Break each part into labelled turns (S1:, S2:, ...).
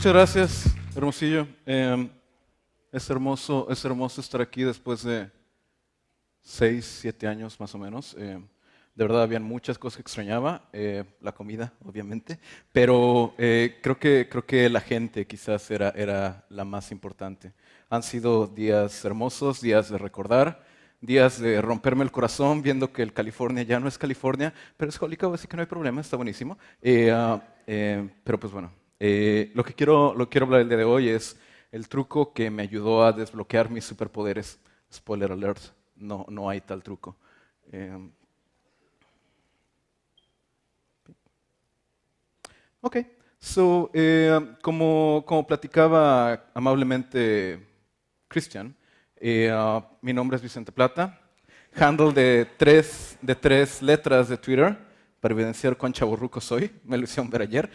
S1: Muchas gracias, Hermosillo. Es hermoso estar aquí después de 6, 7 años más o menos. De verdad, habían muchas cosas que extrañaba, la comida, obviamente, pero creo que la gente quizás era la más importante. Han sido días hermosos, días de recordar, días de romperme el corazón viendo que el California ya no es California, pero es Hollywood, así que no hay problema, está buenísimo. Pero pues bueno, lo que quiero hablar el día de hoy es el truco que me ayudó a desbloquear mis superpoderes. Spoiler alert, no hay tal truco. Eh, Ok, como platicaba amablemente Christian, mi nombre es Vicente Plata, handle de tres letras de Twitter, para evidenciar cuán chavorruco soy, me lo hicieron ver ayer,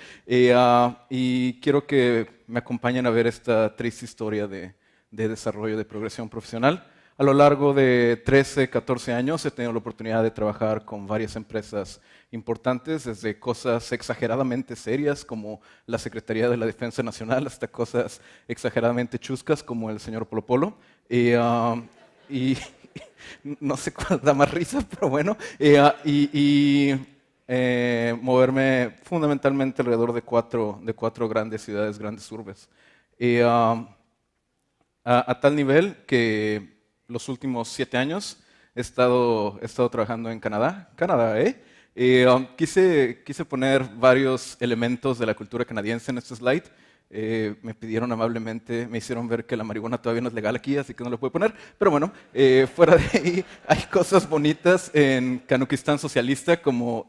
S1: y quiero que me acompañen a ver esta triste historia de desarrollo de progresión profesional. A lo largo de 13, 14 años he tenido la oportunidad de trabajar con varias empresas importantes, desde cosas exageradamente serias como la Secretaría de la Defensa Nacional hasta cosas exageradamente chuscas como el señor Polo Polo. Y no sé cuál da más risa, pero bueno. Moverme fundamentalmente alrededor de cuatro grandes ciudades, grandes urbes. Y, ah, a tal nivel que los últimos 7 años he estado trabajando en Canadá. Canadá, ¿eh? Quise poner varios elementos de la cultura canadiense en este slide. Me pidieron amablemente, me hicieron ver que la marihuana todavía no es legal aquí, así que no lo puedo poner. Pero bueno, fuera de ahí hay cosas bonitas en Canuquistán socialista como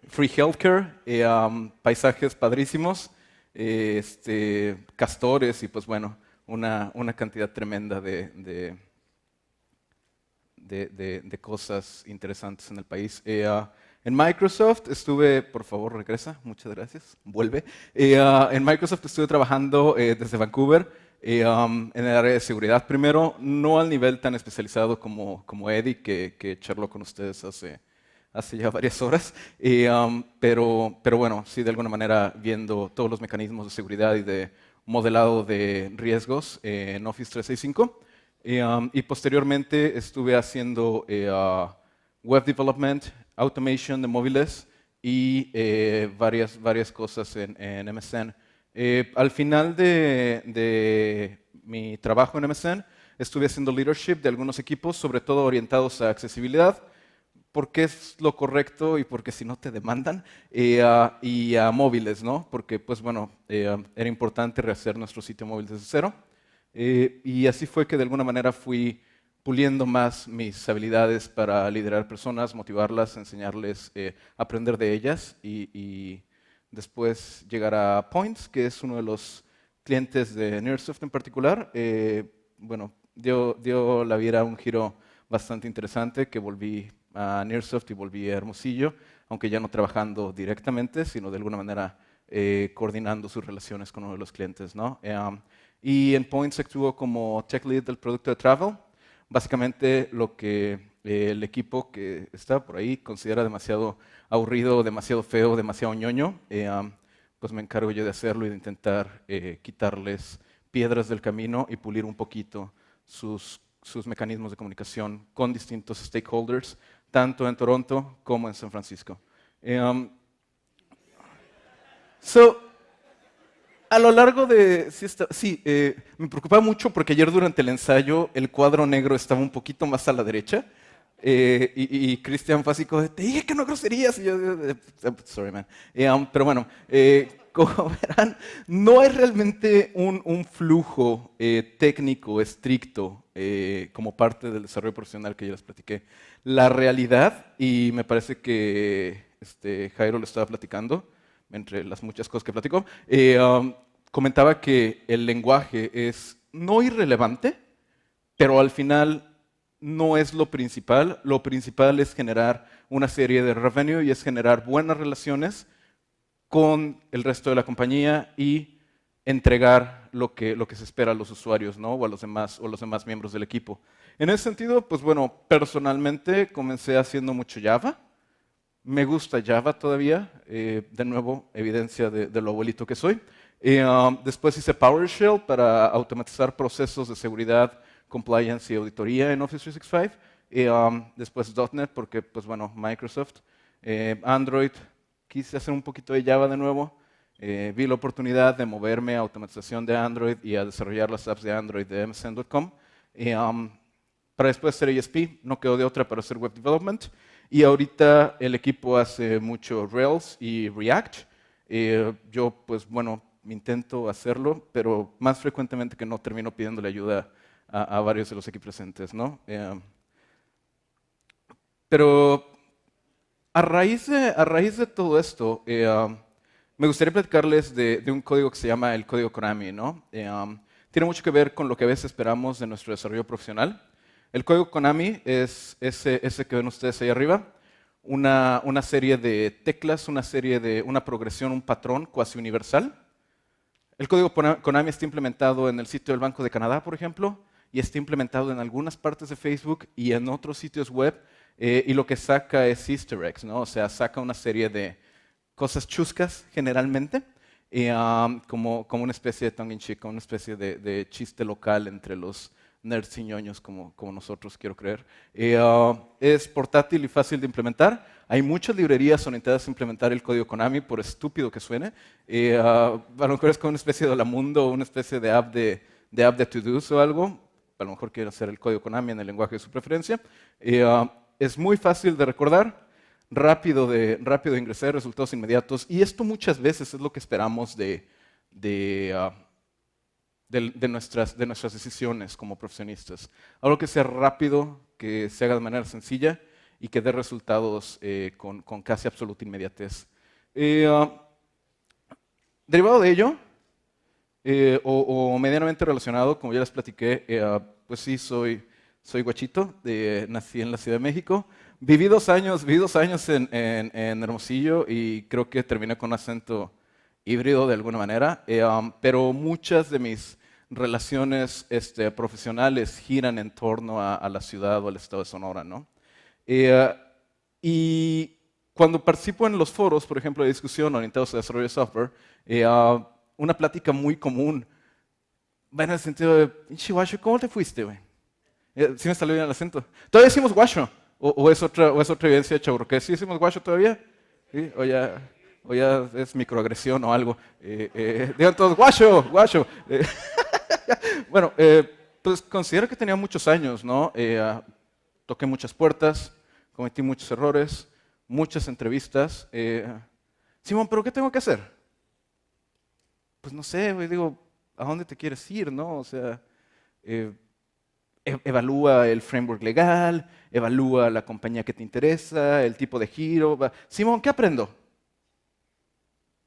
S1: free healthcare, paisajes padrísimos, castores y pues bueno, una cantidad tremenda de cosas interesantes en el país. En Microsoft estuve, por favor, regresa, muchas gracias, vuelve. En Microsoft estuve trabajando desde Vancouver en el área de seguridad primero, no al nivel tan especializado como Eddie, que charló con ustedes hace ya varias horas, pero bueno, sí, de alguna manera viendo todos los mecanismos de seguridad y de modelado de riesgos en Office 365. Y posteriormente estuve haciendo web development, automation de móviles y varias cosas en MSN. Al final de mi trabajo en MSN, estuve haciendo leadership de algunos equipos, sobre todo orientados a accesibilidad, porque es lo correcto y porque si no te demandan, y a móviles, ¿no? Porque, pues bueno, era importante rehacer nuestro sitio móvil desde cero. Y así fue que de alguna manera fui puliendo más mis habilidades para liderar personas, motivarlas, enseñarles, aprender de ellas y después llegar a Points, que es uno de los clientes de Nearsoft en particular. Bueno, dio la vida un giro bastante interesante, que volví a Nearsoft y volví a Hermosillo, aunque ya no trabajando directamente, sino de alguna manera coordinando sus relaciones con uno de los clientes, ¿no? Y en Points actuó como tech lead del producto de travel. Básicamente lo que el equipo que está por ahí considera demasiado aburrido, demasiado feo, demasiado ñoño, pues me encargo yo de hacerlo y de intentar quitarles piedras del camino y pulir un poquito sus mecanismos de comunicación con distintos stakeholders, tanto en Toronto como en San Francisco. So, a lo largo de... me preocupaba mucho porque ayer durante el ensayo el cuadro negro estaba un poquito más a la derecha, y Cristian fue así como, te dije que no groserías. Y yo, sorry man. Pero bueno, como verán, no hay realmente un flujo técnico estricto como parte del desarrollo profesional que yo les platiqué. La realidad, y me parece que Jairo lo estaba platicando, entre las muchas cosas que platicó, comentaba que el lenguaje es no irrelevante, pero al final no es lo principal. Lo principal es generar una serie de revenue y es generar buenas relaciones con el resto de la compañía y entregar lo que se espera a los usuarios, ¿no? O a los demás miembros del equipo. En ese sentido, pues bueno, personalmente comencé haciendo mucho Java. Me gusta Java todavía, de nuevo, evidencia de lo abuelito que soy. Después hice PowerShell para automatizar procesos de seguridad, compliance y auditoría en Office 365. Después .NET porque, pues bueno, Microsoft. Android, quise hacer un poquito de Java de nuevo. Vi la oportunidad de moverme a automatización de Android y a desarrollar las apps de Android de msn.com. Para después hacer ASP, no quedó de otra para hacer Web Development. Y ahorita el equipo hace mucho Rails y React. Yo, pues bueno, intento hacerlo, pero más frecuentemente que no termino pidiéndole ayuda a varios de los aquí presentes, ¿no? Pero a raíz de todo esto, me gustaría platicarles de un código que se llama el código Konami, ¿no? Tiene mucho que ver con lo que a veces esperamos de nuestro desarrollo profesional. El código Konami es ese que ven ustedes ahí arriba, una serie de teclas, una progresión, un patrón cuasi universal. El código Konami está implementado en el sitio del Banco de Canadá, por ejemplo, y está implementado en algunas partes de Facebook y en otros sitios web, y lo que saca es easter eggs, ¿no? O sea, saca una serie de cosas chuscas generalmente, como una especie de tongue in cheek, como una especie de chiste local entre los nerds y ñoños como nosotros, quiero creer. Es portátil y fácil de implementar. Hay muchas librerías orientadas a implementar el código Konami, por estúpido que suene. A lo mejor es como una especie de Olamundo o una especie de app de to-dos o algo. A lo mejor quieren hacer el código Konami en el lenguaje de su preferencia. Es muy fácil de recordar, rápido de ingresar, resultados inmediatos. Y esto muchas veces es lo que esperamos de nuestras decisiones como profesionistas. Algo que sea rápido, que se haga de manera sencilla y que dé resultados con casi absoluta inmediatez. Derivado de ello, o medianamente relacionado, como ya les platiqué, pues sí, soy guachito, nací en la Ciudad de México. Viví dos años en Hermosillo y creo que terminé con un acento híbrido de alguna manera, pero muchas de mis relaciones profesionales giran en torno a la ciudad o al estado de Sonora, ¿no? Y cuando participo en los foros, por ejemplo, de discusión orientados a desarrollo de software, una plática muy común va en el sentido de, Guacho, ¿cómo te fuiste, güey? Sí me salió bien el acento. ¿Todavía decimos guacho? ¿O es otra evidencia de chaburruqués? ¿Sí decimos guacho todavía? ¿Sí? ¿O ya es microagresión o algo? Digan todos, guacho, guacho. Bueno, pues considero que tenía muchos años, ¿no? Toqué muchas puertas, cometí muchos errores, muchas entrevistas. Simón, ¿pero qué tengo que hacer? Pues no sé, güey, digo, ¿a dónde te quieres ir, no? O sea, evalúa el framework legal, evalúa la compañía que te interesa, el tipo de giro. Simón, ¿qué aprendo?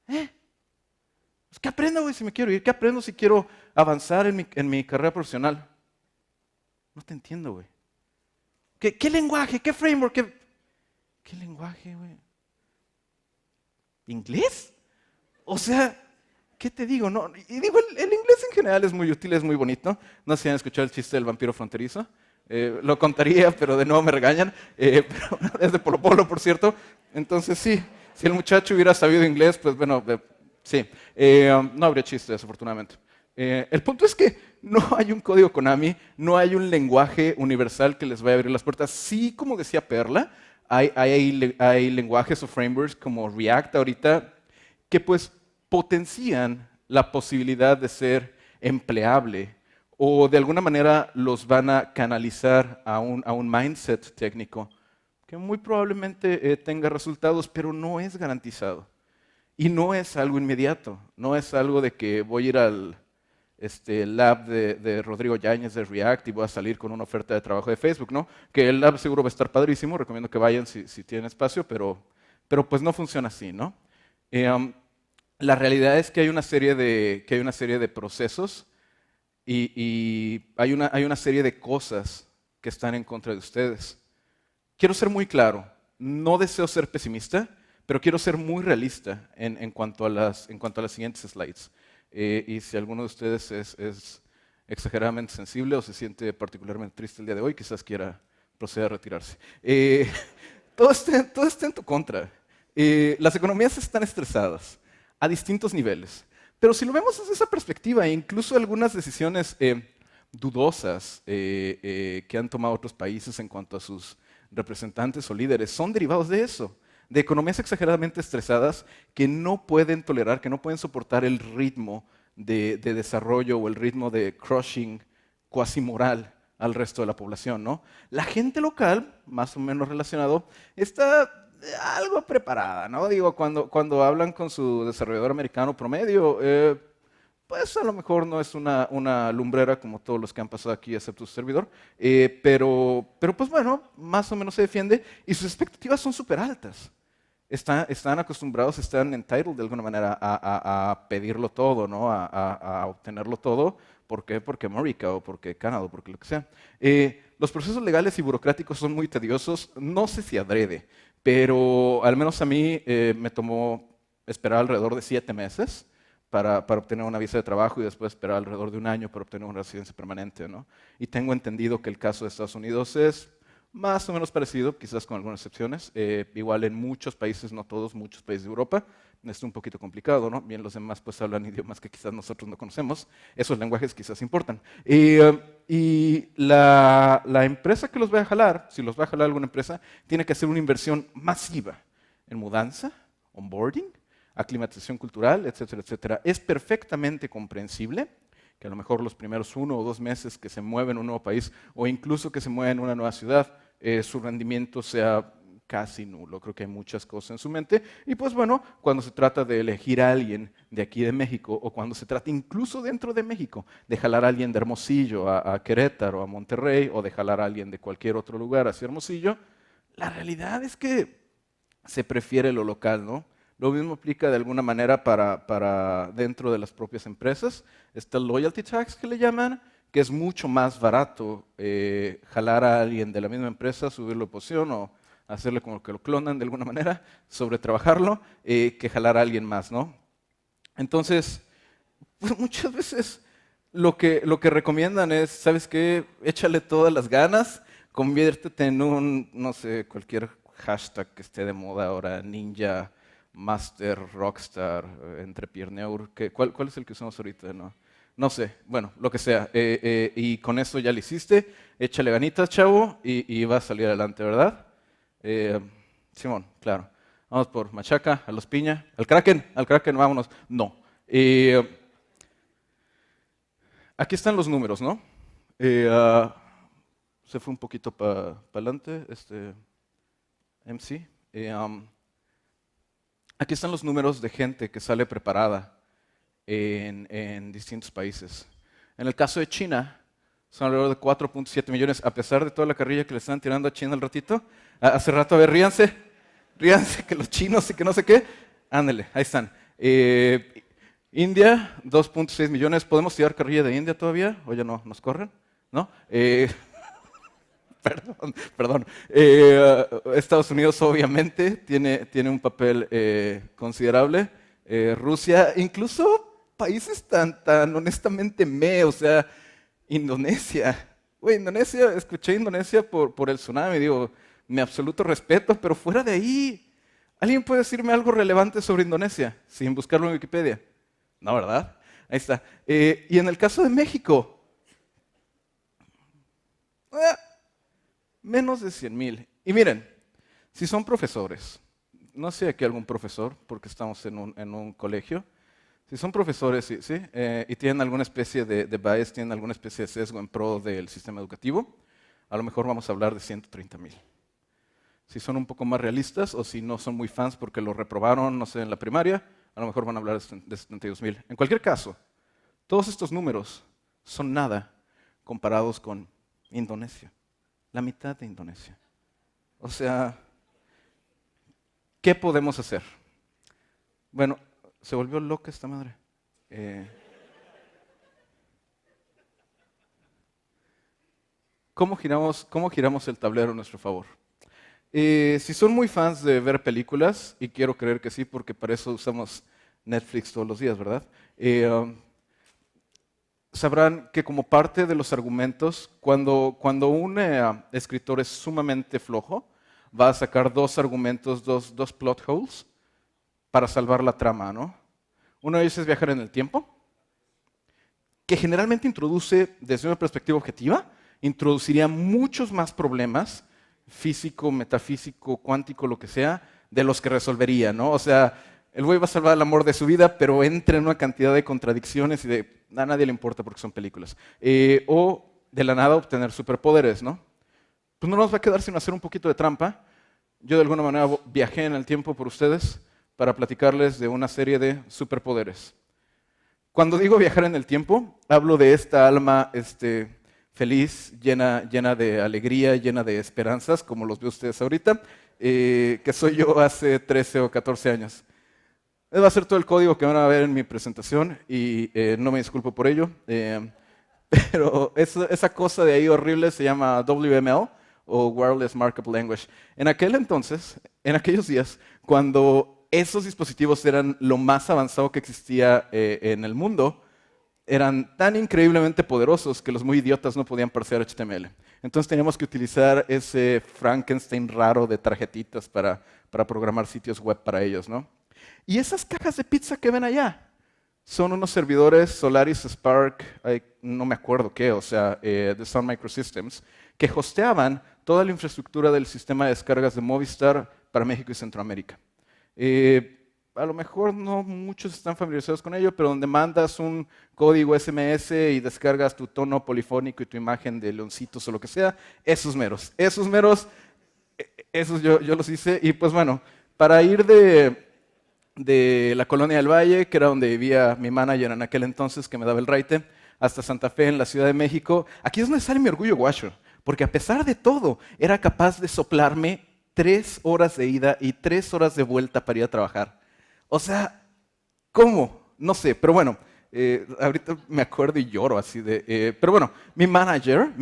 S1: Pues, ¿qué aprendo, güey, si me quiero ir? ¿Qué aprendo si quiero avanzar en mi carrera profesional? No te entiendo, güey. ¿Qué lenguaje? ¿Qué framework? ¿Qué lenguaje, güey? ¿Inglés? O sea, ¿qué te digo? No, y digo, el inglés en general es muy útil, es muy bonito. No sé si han escuchado el chiste del vampiro fronterizo. Lo contaría, pero de nuevo me regañan. Pero es de Polo Polo, por cierto. Entonces sí, si el muchacho hubiera sabido inglés, pues bueno, sí. No habría chiste, desafortunadamente. El punto es que no hay un código Konami, no hay un lenguaje universal que les vaya a abrir las puertas. Sí, como decía Perla, hay lenguajes o frameworks como React ahorita que pues potencian la posibilidad de ser empleable o de alguna manera los van a canalizar a un mindset técnico que muy probablemente tenga resultados, pero no es garantizado. Y no es algo inmediato, no es algo de que voy a ir al lab de Rodrigo Yáñez de React y voy a salir con una oferta de trabajo de Facebook, ¿no? Que el lab seguro va a estar padrísimo, recomiendo que vayan si tienen espacio, pero pues no funciona así, ¿no? La realidad es que hay una serie de procesos y hay una serie de cosas que están en contra de ustedes. Quiero ser muy claro, no deseo ser pesimista, pero quiero ser muy realista en cuanto a las siguientes slides. Y si alguno de ustedes es exageradamente sensible o se siente particularmente triste el día de hoy, quizás quiera proceder a retirarse. Todo está en tu contra. Las economías están estresadas a distintos niveles. Pero si lo vemos desde esa perspectiva, incluso algunas decisiones dudosas que han tomado otros países en cuanto a sus representantes o líderes son derivados de eso, de economías exageradamente estresadas que no pueden tolerar, que no pueden soportar el ritmo de desarrollo o el ritmo de crushing cuasi moral al resto de la población, ¿no? La gente local, más o menos relacionado, está algo preparada, ¿no? Digo, cuando hablan con su desarrollador americano promedio, pues a lo mejor no es una lumbrera como todos los que han pasado aquí, excepto su servidor, pero pues bueno, más o menos se defiende y sus expectativas son súper altas. Están acostumbrados, están entitled de alguna manera a pedirlo todo, ¿no? A obtenerlo todo. ¿Por qué? Porque América o porque Canadá o porque lo que sea. Los procesos legales y burocráticos son muy tediosos, no sé si adrede, pero al menos a mí me tomó esperar alrededor de 7 meses para obtener una visa de trabajo y después esperar alrededor de 1 año para obtener una residencia permanente, ¿no? Y tengo entendido que el caso de Estados Unidos es más o menos parecido, quizás con algunas excepciones. Igual en muchos países, no todos, muchos países de Europa, es un poquito complicado, ¿no? Bien, los demás pues hablan idiomas que quizás nosotros no conocemos. Esos lenguajes quizás importan. Y la empresa que los va a jalar, si los va a jalar alguna empresa, tiene que hacer una inversión masiva en mudanza, onboarding, aclimatización cultural, etcétera, etcétera. Es perfectamente comprensible que a lo mejor los primeros 1 o 2 meses que se mueve en un nuevo país o incluso que se mueve en una nueva ciudad, su rendimiento sea casi nulo. Creo que hay muchas cosas en su mente. Y pues bueno, cuando se trata de elegir a alguien de aquí de México o cuando se trata incluso dentro de México de jalar a alguien de Hermosillo a Querétaro, a Monterrey o de jalar a alguien de cualquier otro lugar hacia Hermosillo, la realidad es que se prefiere lo local, ¿no? Lo mismo aplica de alguna manera para dentro de las propias empresas. Está el loyalty tax que le llaman, que es mucho más barato jalar a alguien de la misma empresa, subirlo de posición o hacerle como que lo clonan de alguna manera, sobretrabajarlo, que jalar a alguien más, ¿no? Entonces, pues muchas veces lo que recomiendan es, ¿sabes qué? Échale todas las ganas, conviértete en un, no sé, cualquier hashtag que esté de moda ahora, ninja, master, rockstar, entrepreneur, ¿cuál es el que usamos ahorita? No sé, bueno, lo que sea. Y con eso ya lo hiciste, échale ganitas, chavo, y vas a salir adelante, ¿verdad? Simón, claro. Vamos por Machaca, a Los Piña, al Kraken, vámonos. No. Aquí están los números, ¿no? Se fue un poquito para adelante, MC. Aquí están los números de gente que sale preparada en distintos países. En el caso de China, son alrededor de 4.7 millones, a pesar de toda la carrilla que le están tirando a China al ratito. Hace rato, a ver, ríanse, que los chinos y que no sé qué. Ándale, ahí están. India, 2.6 millones. ¿Podemos tirar carrilla de India todavía? ¿O ya no? ¿Nos corren? ¿No? Perdón. Estados Unidos obviamente tiene un papel considerable. Rusia, incluso países tan honestamente o sea, Indonesia. Güey, Indonesia, escuché Indonesia por el tsunami, digo, mi absoluto respeto, pero fuera de ahí, ¿alguien puede decirme algo relevante sobre Indonesia sin buscarlo en Wikipedia? No, ¿verdad? Ahí está. Y en el caso de México, menos de 100,000. Y miren, si son profesores, no sé aquí algún profesor, porque estamos en un colegio, si son profesores ¿sí? Y tienen alguna especie de bias, tienen alguna especie de sesgo en pro del sistema educativo, a lo mejor vamos a hablar de 130,000. Si son un poco más realistas o si no son muy fans porque lo reprobaron, no sé, en la primaria, a lo mejor van a hablar de 72,000. En cualquier caso, todos estos números son nada comparados con Indonesia, la mitad de Indonesia. O sea, ¿qué podemos hacer? Bueno, se volvió loca esta madre. ¿Cómo giramos el tablero a nuestro favor? Si son muy fans de ver películas, y quiero creer que sí, porque para eso usamos Netflix todos los días, ¿verdad? Sabrán que como parte de los argumentos, cuando un escritor es sumamente flojo, va a sacar 2 argumentos, dos plot holes para salvar la trama, ¿no? Uno de ellos es viajar en el tiempo, que generalmente introduce, desde una perspectiva objetiva, introduciría muchos más problemas, físico, metafísico, cuántico, lo que sea, de los que resolvería, ¿no? O sea, el güey va a salvar el amor de su vida, pero entra en una cantidad de contradicciones y a nadie le importa porque son películas. O de la nada obtener superpoderes, ¿no? Pues no nos va a quedar sino hacer un poquito de trampa. Yo de alguna manera viajé en el tiempo por ustedes para platicarles de una serie de superpoderes. Cuando digo viajar en el tiempo, hablo de esta alma feliz, llena de alegría, llena de esperanzas, como los veo ustedes ahorita, que soy yo hace 13 o 14 años. Va a ser todo el código que van a ver en mi presentación y no me disculpo por ello, pero esa cosa de ahí horrible se llama WML o Wireless Markup Language. En aquel entonces, en aquellos días, cuando esos dispositivos eran lo más avanzado que existía en el mundo, eran tan increíblemente poderosos que los muy idiotas no podían parsear HTML. Entonces teníamos que utilizar ese Frankenstein raro de tarjetitas para programar sitios web para ellos, ¿no? Y esas cajas de pizza que ven allá son unos servidores Solaris Spark, no me acuerdo qué, o sea, de Sun Microsystems, que hosteaban toda la infraestructura del sistema de descargas de Movistar para México y Centroamérica. A lo mejor no muchos están familiarizados con ello, pero donde mandas un código SMS y descargas tu tono polifónico y tu imagen de leoncitos o lo que sea, esos meros, esos yo los hice. Y pues bueno, para ir de la Colonia del Valle, que era donde vivía mi manager en aquel entonces, que me daba el raite, hasta Santa Fe en la Ciudad de México, aquí es donde sale mi orgullo guacho, porque a pesar de todo, era capaz de soplarme 3 horas de ida y 3 horas de vuelta para ir a trabajar. O sea, ¿cómo? No sé, pero bueno, ahorita me acuerdo y lloro así de... pero bueno, mi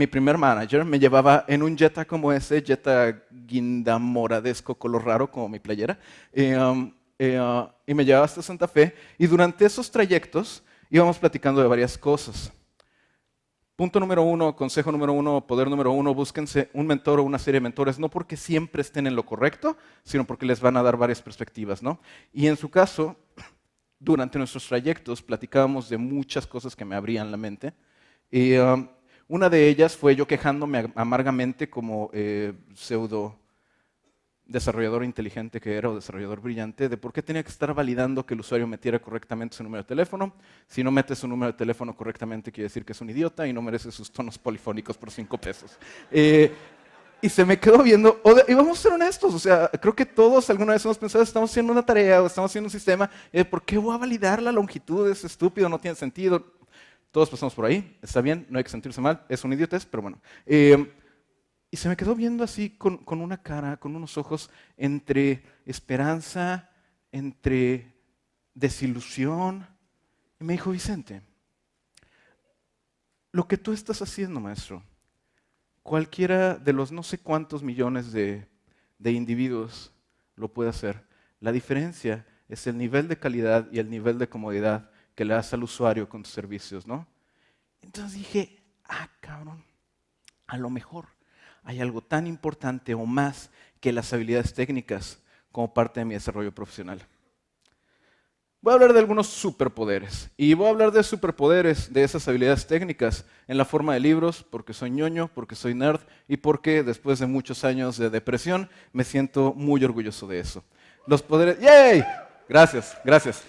S1: primer manager, me llevaba en un Jetta como ese, Jetta guindamoradesco, color raro, como mi playera, y me llevaba hasta Santa Fe, y durante esos trayectos íbamos platicando de varias cosas. Punto número 1, consejo número 1, poder número 1, búsquense un mentor o una serie de mentores, no porque siempre estén en lo correcto, sino porque les van a dar varias perspectivas, ¿no? Y en su caso, durante nuestros trayectos platicábamos de muchas cosas que me abrían la mente. Y una de ellas fue yo quejándome amargamente como pseudo desarrollador inteligente que era o desarrollador brillante, de por qué tenía que estar validando que el usuario metiera correctamente su número de teléfono. Si no mete su número de teléfono correctamente, quiere decir que es un idiota y no merece sus tonos polifónicos por 5 pesos. Y se me quedó viendo, y vamos a ser honestos, o sea, creo que todos alguna vez hemos pensado, estamos haciendo una tarea o estamos haciendo un sistema, ¿por qué voy a validar la longitud? Es estúpido, no tiene sentido. Todos pasamos por ahí, está bien, no hay que sentirse mal, es un idiotez, pero bueno. Y se me quedó viendo así con una cara, con unos ojos entre esperanza, entre desilusión. Y me dijo, Vicente, lo que tú estás haciendo, maestro, cualquiera de los no sé cuántos millones de individuos lo puede hacer. La diferencia es el nivel de calidad y el nivel de comodidad que le das al usuario con tus servicios, ¿no? Entonces dije, cabrón, a lo mejor hay algo tan importante o más que las habilidades técnicas como parte de mi desarrollo profesional. Voy a hablar de algunos superpoderes y voy a hablar de superpoderes de esas habilidades técnicas en la forma de libros, porque soy ñoño, porque soy nerd y porque después de muchos años de depresión me siento muy orgulloso de eso. Los poderes... ¡Yay! Gracias. Gracias.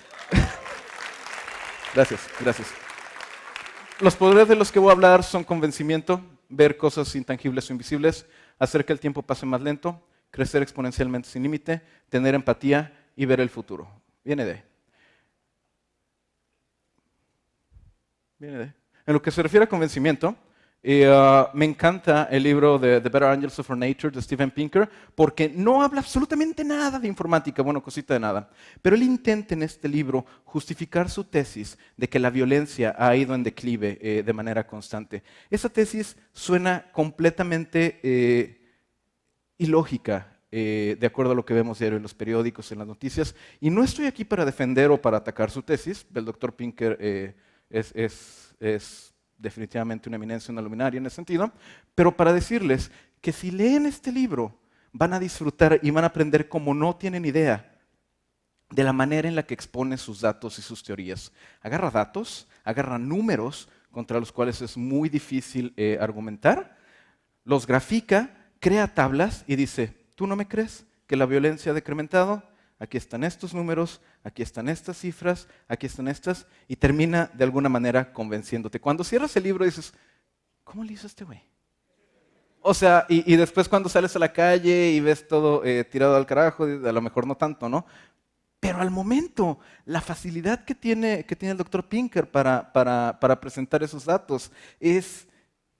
S1: Los poderes de los que voy a hablar son convencimiento, ver cosas intangibles o invisibles, hacer que el tiempo pase más lento, crecer exponencialmente sin límite, tener empatía y ver el futuro. Viene de ahí. En lo que se refiere a convencimiento, me encanta el libro de The Better Angels of Our Nature de Steven Pinker, porque no habla absolutamente nada de informática, bueno, cosita de nada. Pero él intenta en este libro justificar su tesis de que la violencia ha ido en declive de manera constante. Esa tesis suena completamente ilógica, de acuerdo a lo que vemos diario en los periódicos, en las noticias. Y no estoy aquí para defender o para atacar su tesis. El doctor Pinker es definitivamente una eminencia, una luminaria en ese sentido, pero para decirles que si leen este libro van a disfrutar y van a aprender como no tienen idea de la manera en la que expone sus datos y sus teorías. Agarra datos, agarra números contra los cuales es muy difícil argumentar, los grafica, crea tablas y dice, ¿tú no me crees que la violencia ha decrementado? Aquí están estos números, aquí están estas cifras, aquí están estas, y termina de alguna manera convenciéndote. Cuando cierras el libro dices, ¿cómo le hizo este güey? O sea, y después cuando sales a la calle y ves todo tirado al carajo, a lo mejor no tanto, ¿no? Pero al momento, la facilidad que tiene el doctor Pinker para presentar esos datos es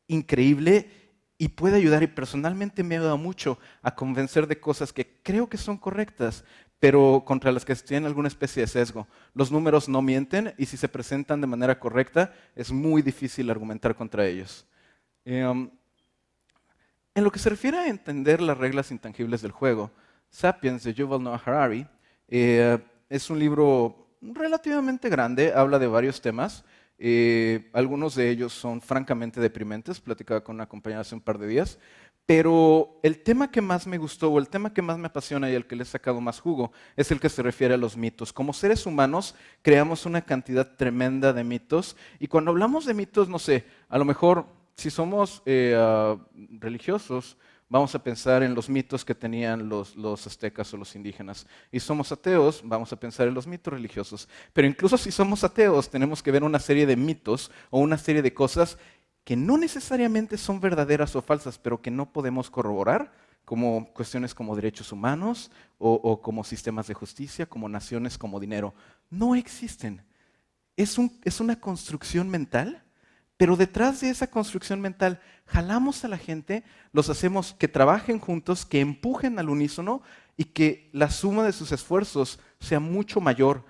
S1: increíble y puede ayudar. Y personalmente me ha ayudado mucho a convencer de cosas que creo que son correctas, pero contra las que tienen alguna especie de sesgo. Los números no mienten y si se presentan de manera correcta, es muy difícil argumentar contra ellos. En lo que se refiere a entender las reglas intangibles del juego, Sapiens de Yuval Noah Harari es un libro relativamente grande, habla de varios temas. Algunos de ellos son francamente deprimentes, platicaba con una compañera hace un par de días, pero el tema que más me gustó o el tema que más me apasiona y al que le he sacado más jugo es el que se refiere a los mitos. Como seres humanos creamos una cantidad tremenda de mitos y cuando hablamos de mitos, no sé, a lo mejor si somos religiosos, vamos a pensar en los mitos que tenían los aztecas o los indígenas. Y somos ateos, vamos a pensar en los mitos religiosos. Pero incluso si somos ateos, tenemos que ver una serie de mitos o una serie de cosas que no necesariamente son verdaderas o falsas, pero que no podemos corroborar, como cuestiones como derechos humanos o como sistemas de justicia, como naciones, como dinero. No existen. Es una construcción mental. Pero detrás de esa construcción mental, jalamos a la gente, los hacemos que trabajen juntos, que empujen al unísono y que la suma de sus esfuerzos sea mucho mayor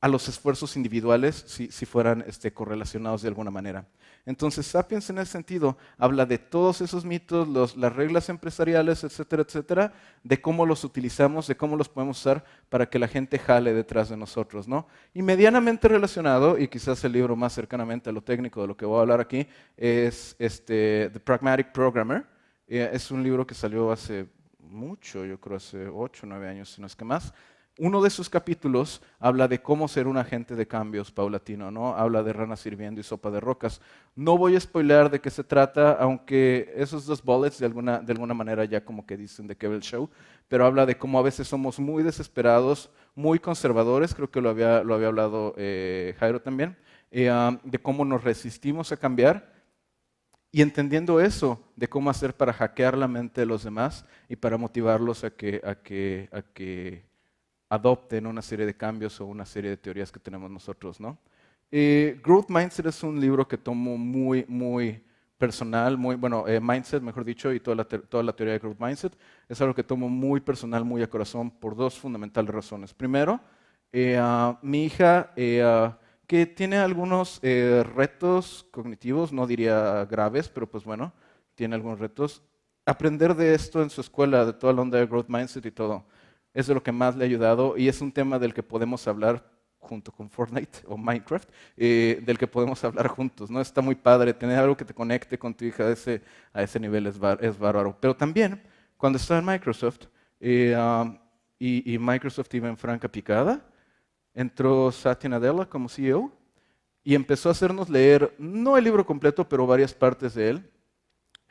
S1: a los esfuerzos individuales si fueran correlacionados de alguna manera. Entonces, Sapiens en ese sentido habla de todos esos mitos, las reglas empresariales, etcétera, etcétera, de cómo los utilizamos, de cómo los podemos usar para que la gente jale detrás de nosotros, ¿no? Y medianamente relacionado, y quizás el libro más cercanamente a lo técnico de lo que voy a hablar aquí, es The Pragmatic Programmer. Es un libro que salió hace mucho, yo creo hace 8 o 9 años, si no es que más. Uno de sus capítulos habla de cómo ser un agente de cambios paulatino, ¿no? Habla de ranas sirviendo y sopa de rocas. No voy a spoilear de qué se trata, aunque esos dos bullets de alguna manera ya como que dicen de qué va el show, pero habla de cómo a veces somos muy desesperados, muy conservadores, creo que lo había hablado Jairo también, de cómo nos resistimos a cambiar y entendiendo eso, de cómo hacer para hackear la mente de los demás y para motivarlos a que adopten una serie de cambios o una serie de teorías que tenemos nosotros, ¿no? Growth Mindset es un libro que tomo muy personal, Mindset, mejor dicho, y toda la teoría de Growth Mindset es algo que tomo muy personal, muy a corazón, por dos fundamentales razones. Primero, mi hija, que tiene algunos retos cognitivos, no diría graves, pero pues bueno, tiene algunos retos. Aprender de esto en su escuela, de toda la onda de Growth Mindset y todo, es de lo que más le ha ayudado y es un tema del que podemos hablar junto con Fortnite o Minecraft, del que podemos hablar juntos, ¿no? Está muy padre tener algo que te conecte con tu hija a ese nivel, es bárbaro. Pero también, cuando estaba en Microsoft y Microsoft iba en franca picada, entró Satya Nadella como CEO y empezó a hacernos leer, no el libro completo, pero varias partes de él.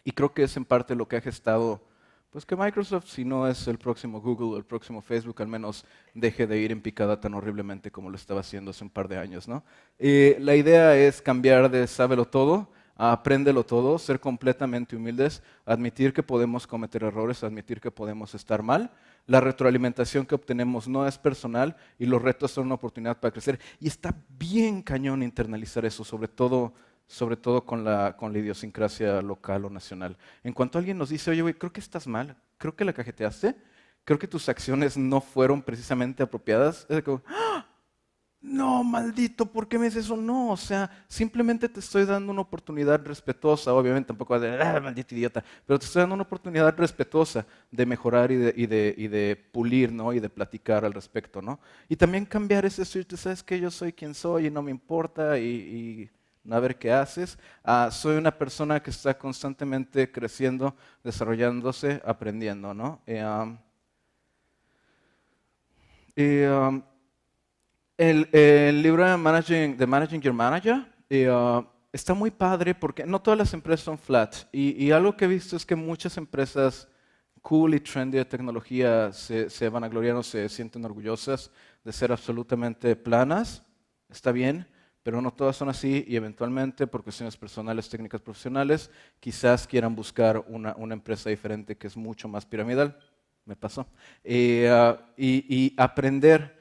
S1: Y creo que es en parte lo que ha gestado, pues que Microsoft, si no es el próximo Google o el próximo Facebook, al menos deje de ir en picada tan horriblemente como lo estaba haciendo hace un par de años, ¿no? La idea es cambiar de sábelo todo a apréndelo todo, ser completamente humildes, admitir que podemos cometer errores, admitir que podemos estar mal. La retroalimentación que obtenemos no es personal y los retos son una oportunidad para crecer. Y está bien cañón internalizar eso, sobre todo con la idiosincrasia local o nacional. En cuanto alguien nos dice, oye, güey, creo que estás mal, creo que la cajeteaste, creo que tus acciones no fueron precisamente apropiadas, es como, ¡ah! No, maldito, ¿por qué me dices eso? No, o sea, simplemente te estoy dando una oportunidad respetuosa, obviamente tampoco de, maldito idiota, pero te estoy dando una oportunidad respetuosa de mejorar y de pulir, ¿no? Y de platicar al respecto, ¿no? Y también cambiar ese switch, ¿sabes qué? Yo soy quien soy y no me importa y a ver qué haces. Soy una persona que está constantemente creciendo, desarrollándose, aprendiendo, ¿no? El libro de Managing Your Manager está muy padre porque no todas las empresas son flat. Y algo que he visto es que muchas empresas cool y trendy de tecnología se vanaglorian o se sienten orgullosas de ser absolutamente planas. Está bien, pero no todas son así y eventualmente por cuestiones personales, técnicas, profesionales, quizás quieran buscar una empresa diferente que es mucho más piramidal. Me pasó. Y aprender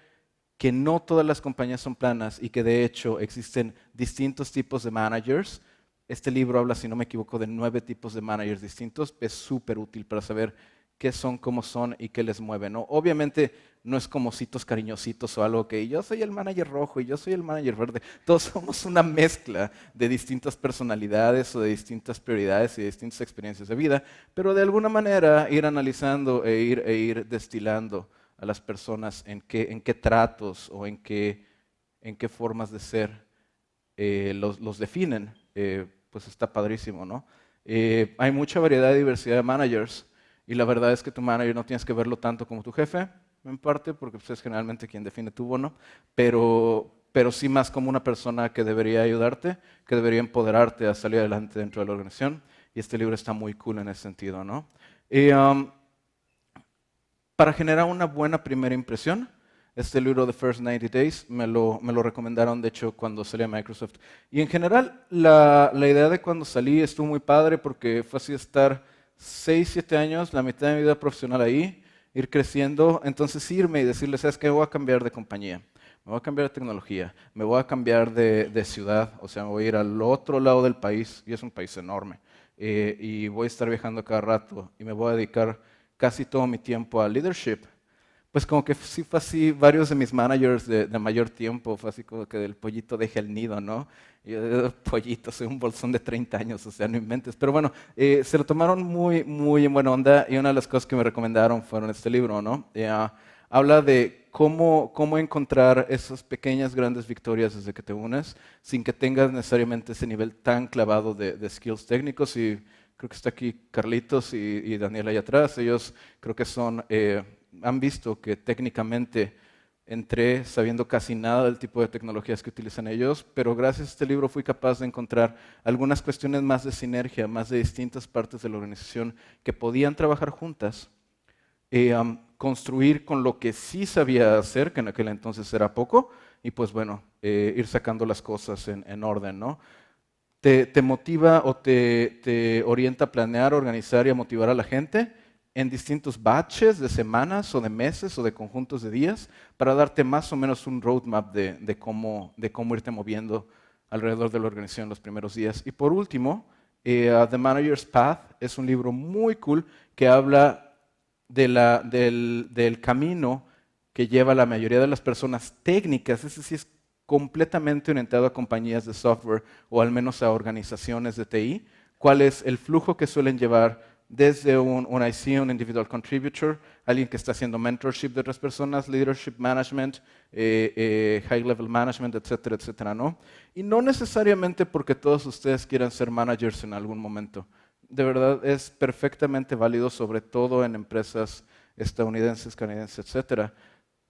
S1: que no todas las compañías son planas y que de hecho existen distintos tipos de managers. Este libro habla, si no me equivoco, de 9 tipos de managers distintos. Es súper útil para saber qué son, cómo son y qué les mueve, ¿no? Obviamente no es como ositos cariñositos o algo que yo soy el manager rojo y yo soy el manager verde. Todos somos una mezcla de distintas personalidades o de distintas prioridades y de distintas experiencias de vida, pero de alguna manera ir analizando e ir destilando a las personas en qué tratos o en qué formas de ser los definen, pues está padrísimo, ¿no? Hay mucha variedad y diversidad de managers y la verdad es que tu manager no tienes que verlo tanto como tu jefe, en parte, porque pues, es generalmente quien define tu bono, pero sí más como una persona que debería ayudarte, que debería empoderarte a salir adelante dentro de la organización. Y este libro está muy cool en ese sentido, ¿no? Para generar una buena primera impresión, este libro The First 90 Days me lo recomendaron, de hecho, cuando salí a Microsoft. Y en general, la idea de cuando salí estuvo muy padre porque fue así estar 6, 7 años, la mitad de mi vida profesional ahí, ir creciendo, entonces irme y decirles, ¿sabes qué? Voy a cambiar de compañía, me voy a cambiar de tecnología, me voy a cambiar de ciudad, o sea, me voy a ir al otro lado del país, y es un país enorme, y voy a estar viajando cada rato, y me voy a dedicar casi todo mi tiempo a leadership. Pues como que sí fue así, varios de mis managers de mayor tiempo, fue así como que del pollito deje el nido, ¿no? Y yo, pollito, soy un bolsón de 30 años, o sea, no inventes. Pero bueno, se lo tomaron muy, muy en buena onda y una de las cosas que me recomendaron fueron este libro, ¿no? Habla de cómo encontrar esas pequeñas, grandes victorias desde que te unes, sin que tengas necesariamente ese nivel tan clavado de skills técnicos. Y creo que está aquí Carlitos y Daniel allá atrás. Ellos creo que han visto que técnicamente entré sabiendo casi nada del tipo de tecnologías que utilizan ellos, pero gracias a este libro fui capaz de encontrar algunas cuestiones más de sinergia, más de distintas partes de la organización que podían trabajar juntas, construir con lo que sí sabía hacer, que en aquel entonces era poco, y pues bueno, ir sacando las cosas en orden, ¿no? Te motiva o te orienta a planear, organizar y a motivar a la gente en distintos batches de semanas o de meses o de conjuntos de días para darte más o menos un roadmap de cómo irte moviendo alrededor de la organización los primeros días. Y por último, The Manager's Path es un libro muy cool que habla del camino que lleva la mayoría de las personas técnicas. Ese sí es completamente orientado a compañías de software o al menos a organizaciones de TI. ¿Cuál es el flujo que suelen llevar desde un IC, un individual contributor, alguien que está haciendo mentorship de otras personas, leadership management, high level management, etcétera, etcétera, ¿no? Y no necesariamente porque todos ustedes quieran ser managers en algún momento. De verdad es perfectamente válido, sobre todo en empresas estadounidenses, canadienses, etcétera,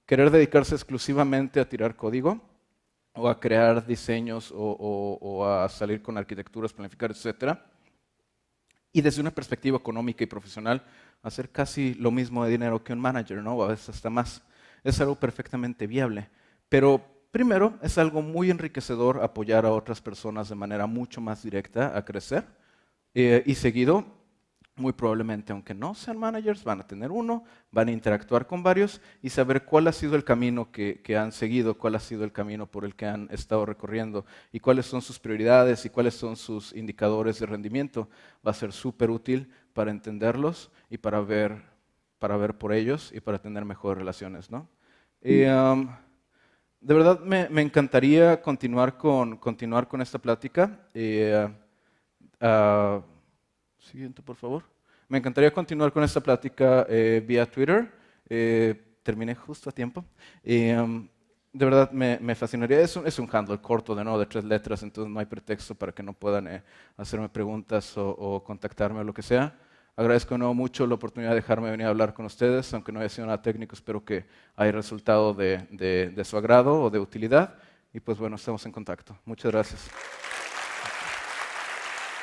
S1: querer dedicarse exclusivamente a tirar código o a crear diseños o a salir con arquitecturas, planificar, etcétera. Y desde una perspectiva económica y profesional, hacer casi lo mismo de dinero que un manager, ¿no? O a veces hasta más. Es algo perfectamente viable. Pero primero, es algo muy enriquecedor apoyar a otras personas de manera mucho más directa a crecer. Y seguido, muy probablemente, aunque no sean managers, van a tener uno, van a interactuar con varios y saber cuál ha sido el camino que han seguido, cuál ha sido el camino por el que han estado recorriendo y cuáles son sus prioridades y cuáles son sus indicadores de rendimiento. Va a ser súper útil para entenderlos y para ver por ellos y para tener mejores relaciones, ¿no? De verdad me encantaría continuar con esta plática. Siguiente, por favor. Me encantaría continuar con esta plática vía Twitter. Terminé justo a tiempo. De verdad me fascinaría. Es un handle corto de 3 letras, entonces no hay pretexto para que no puedan hacerme preguntas o contactarme o lo que sea. Agradezco de nuevo mucho la oportunidad de dejarme venir a hablar con ustedes, aunque no haya sido nada técnico, espero que haya resultado de su agrado o de utilidad. Y pues bueno, estamos en contacto. Muchas gracias.